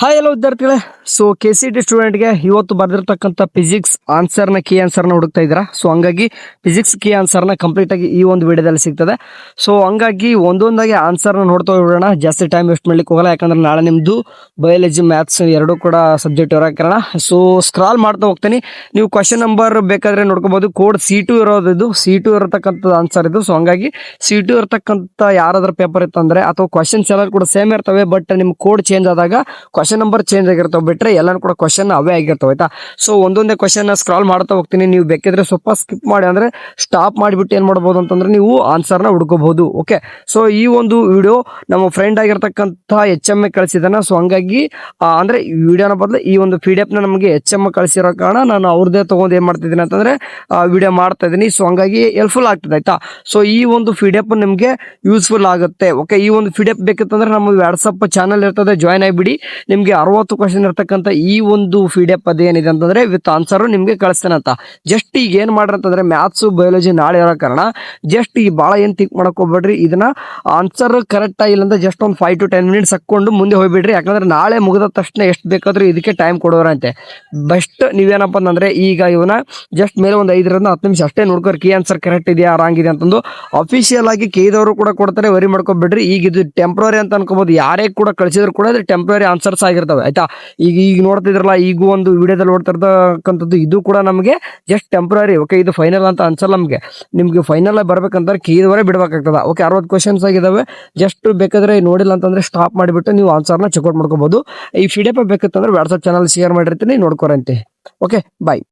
Hi ಎಲ್ಲ ವಿದ್ಯಾರ್ಥಿಗಳೇ. So KCET ಸ್ಟೂಡೆಂಟ್ಗೆ ಇವತ್ತು ಬರೆದಿರ್ತಕ್ಕಂಥ ಫಿಸಿಕ್ಸ್ ಆನ್ಸರ್ನ ಕೀ ಆನ್ಸರ್ನ ಹುಡುಕ್ತಾ ಇದ್ದೀರಾ. ಸೊ ಹಂಗಾಗಿ ಫಿಸಿಕ್ಸ್ ಕೀ ಆನ್ಸರ್ನ ಕಂಪ್ಲೀಟ್ ಆಗಿ ಈ ಒಂದು ವಿಡಿಯೋದಲ್ಲಿ ಸಿಗ್ತದೆ. ಸೊ ಹಂಗಾಗಿ ಒಂದೊಂದಾಗಿ ಆನ್ಸರ್ನ ನೋಡ್ತಾ ಹೋಗೋಣ, ಜಾಸ್ತಿ ಟೈಮ್ ವೇಸ್ಟ್ ಮಾಡ್ಲಿಕ್ಕೆ ಹೋಗಲ್ಲ. ಯಾಕಂದ್ರೆ ನಾಳೆ ನಿಮ್ಮದು ಬಯಾಲಜಿ ಮ್ಯಾಥ್ಸ್ ಎರಡೂ ಕೂಡ ಸಬ್ಜೆಕ್ಟ್ ಇರೋ ಕಾರಣ ಸೊ ಸ್ಕ್ರಾಲ್ ಮಾಡ್ತಾ ಹೋಗ್ತೀನಿ. ನೀವು ಕ್ವಶನ್ ನಂಬರ್ ಬೇಕಾದ್ರೆ ನೋಡ್ಕೋಬಹುದು. ಕೋಡ್ C2 ಇರೋದು, ಇದು C2 ಇರತಕ್ಕಂಥದ್ದು ಆನ್ಸರ್ ಇದು. ಸೊ ಹಂಗಾಗಿ C2 ಇರತಕ್ಕಂಥ ಯಾರಾದ್ರೂ ಪೇಪರ್ ಇತ್ತಂದ್ರೆ ಅಥವಾ ಕ್ವಶನ್ಸ್ ಎಲ್ಲ ಕೂಡ ಸೇಮ್ ಇರ್ತವೆ, ಬಟ್ ನಿಮ್ ಕೋಡ್ ಚೇಂಜ್ ಆದಾಗ ಕ್ವಶನ್ ನಂಬರ್ ಚೇಂಜ್ ಆಗಿರ್ತಾವೆ. ಬಿಟ್ರೆ ಎಲ್ಲಾನು ಕೂಡ ಕ್ವಶನ್ ಅವೇ ಆಗಿರ್ತಾವೆ. ಆಯ್ತಾ. ಸೊ ಒಂದೊಂದೇ ಕ್ವಶನ್ ಸ್ಕ್ರಾಲ್ ಮಾಡ್ತಾ ಹೋಗ್ತೀನಿ. ನೀವು ಬೇಕಿದ್ರೆ ಸ್ವಲ್ಪ ಸ್ಕಿಪ್ ಮಾಡಿ, ಅಂದ್ರೆ ಸ್ಟಾಪ್ ಮಾಡಿಬಿಟ್ಟು ಏನ್ ಮಾಡಬಹುದು ಅಂತಂದ್ರೆ ನೀವು ಆನ್ಸರ್ನ ಹುಡ್ಕೋಬಹುದು. ಓಕೆ. ಸೊ ಈ ಒಂದು ವಿಡಿಯೋ ನಮ್ಮ ಫ್ರೆಂಡ್ ಆಗಿರ್ತಕ್ಕಂಥ HM ಕಳಿಸಿದಾನ. ಸೊ ಹಂಗಾಗಿ ಅಂದ್ರೆ ಈ ವಿಡಿಯೋನ ಬದಲು ಈ ಒಂದು PDF ನ ನಮಗೆ HM ಕಳಿಸಿರೋ ಕಾರಣ ನಾನು ಅವ್ರದ್ದೇ ತಗೊಂಡು ಏನ್ ಮಾಡ್ತಿದ್ದೀನಿ ಅಂತಂದ್ರೆ ವಿಡಿಯೋ ಮಾಡ್ತಾ ಇದ್ದೀನಿ. ಸೊ ಹಂಗಾಗಿ ಹೆಲ್ಪ್ಫುಲ್ ಆಗ್ತದೆ. ಆಯ್ತಾ. ಸೊ ಈ ಒಂದು PDF ನಿಮ್ಗೆ ಯೂಸ್ಫುಲ್ ಆಗುತ್ತೆ. ಓಕೆ. ಈ ಒಂದು PDF ಬೇಕಿತ್ತಂದ್ರೆ ನಮ್ಮ ವಾಟ್ಸಪ್ ಚಾನಲ್ ಇರ್ತದೆ, ಜಾಯ್ನ್ ಆಗಿಬಿಡಿ. ನಿಮ್ಗೆ 60 ಕ್ವಶನ್ ಇರ್ತಕ್ಕಂಥ ಈ ಒಂದು PDF ಅದೇನಿದೆ ಅಂತಂದ್ರೆ ವಿತ್ ಆನ್ಸರ್ ನಿಮ್ಗೆ ಕಳಿಸ್ತೇನೆ ಅಂತ. ಜಸ್ಟ್ ಈಗ ಏನ್ ಮಾಡ್ರಿ ಅಂತಂದ್ರೆ ಮ್ಯಾಥ್ಸ್ ಬಯಾಲಜಿ ನಾಳೆ ಇರೋ ಕಾರಣ ಜಸ್ಟ್ ಈಗ ಭಾಳ ಏನ್ ಥಿಂಕ್ ಮಾಡಕ್ ಹೋಗ್ಬೇಡ್ರಿ. ಇದನ್ನ ಆನ್ಸರ್ ಕರೆಕ್ಟ್ ಆಗಿಲ್ಲ ಅಂತ ಜಸ್ಟ್ ಒಂದು 5 to 10 minutes ಹಾಕೊಂಡು ಮುಂದೆ ಹೋಗ್ಬಿಡ್ರಿ. ಯಾಕಂದ್ರೆ ನಾಳೆ ಮುಗಿದ ತಕ್ಷಣ ಎಷ್ಟು ಬೇಕಾದ್ರೂ ಇದಕ್ಕೆ ಟೈಮ್ ಕೊಡೋರಂತೆ. ಬೆಸ್ಟ್ ನೀವೇನಪ್ಪ ಅಂತಂದ್ರೆ ಈಗ ಇವನ ಜಸ್ಟ್ ಮೇಲೆ ಒಂದು 5 ರಿಂದ 10 ನಿಮಿಷ ಅಷ್ಟೇ ನೋಡ್ಕೋರಿ, ಕೀ ಆನ್ಸರ್ ಕರೆಕ್ಟ್ ಇದೆಯಾ ರಾಂಗ್ ಇದೆ ಅಂತಂದು. ಅಫಿಷಿಯಲ್ ಆಗಿ ಕೇದವರು ಕೂಡ ಕೊಡ್ತಾರೆ, ವರಿ ಮಾಡ್ಕೊಬೇಡ್ರಿ. ಈಗ ಇದು ಟೆಂಪ್ರರಿ ಅಂತ ಅನ್ಕೋಬಹುದು. ಯಾರೇ ಕೂಡ ಕಳಿಸಿದ್ರು ಕೂಡ ಟೆಂಪ್ರರಿ ಆನ್ಸರ್ಸ್ ಆಗಿರ್ತವೆ. ಆಯ್ತಾ. ಈಗ ನೋಡ್ತಿದ್ರಲ್ಲ, ಈಗ ಒಂದು ವಿಡಿಯೋದಲ್ಲಿ ನೋಡ್ತಿರ್ತಕ್ಕಂಥದ್ದು ಇದು ಕೂಡ ನಮಗೆ ಜಸ್ಟ್ ಟೆಂಪ್ರರಿ. ಓಕೆ. ಇದು ಫೈನಲ್ ಅಂತ ಅನ್ಸಲ್ಲ ನಮಗೆ. ನಿಮ್ಗೆ ಫೈನಲ್ ಆಗಿ ಬರ್ಬೇಕಂದ್ರೆ ಕೀದವರೆ ಬಿಡ್ಬೇಕಾಗ್ತದ. ಓಕೆ. 60 ಕ್ವಶನ್ಸ್ ಆಗಿದಾವೆ. ಜಸ್ಟ್ ಬೇಕಾದ್ರೆ ನೋಡಿಲ್ಲ ಅಂತಂದ್ರೆ ಸ್ಟಾಪ್ ಮಾಡಿಬಿಟ್ಟು ನೀವು ಆನ್ಸರ್ನ ಚೆಕ್ಔಟ್ ಮಾಡ್ಕೋಬಹುದು. ಈ PDF ಬೇಕಂತಂದ್ರೆ ವಾಟ್ಸಪ್ ಚಾನಲ್ ಶೇರ್ ಮಾಡಿರ್ತೀನಿ, ನೋಡ್ಕೊರಂತೆ. ಓಕೆ. ಬಾಯ್.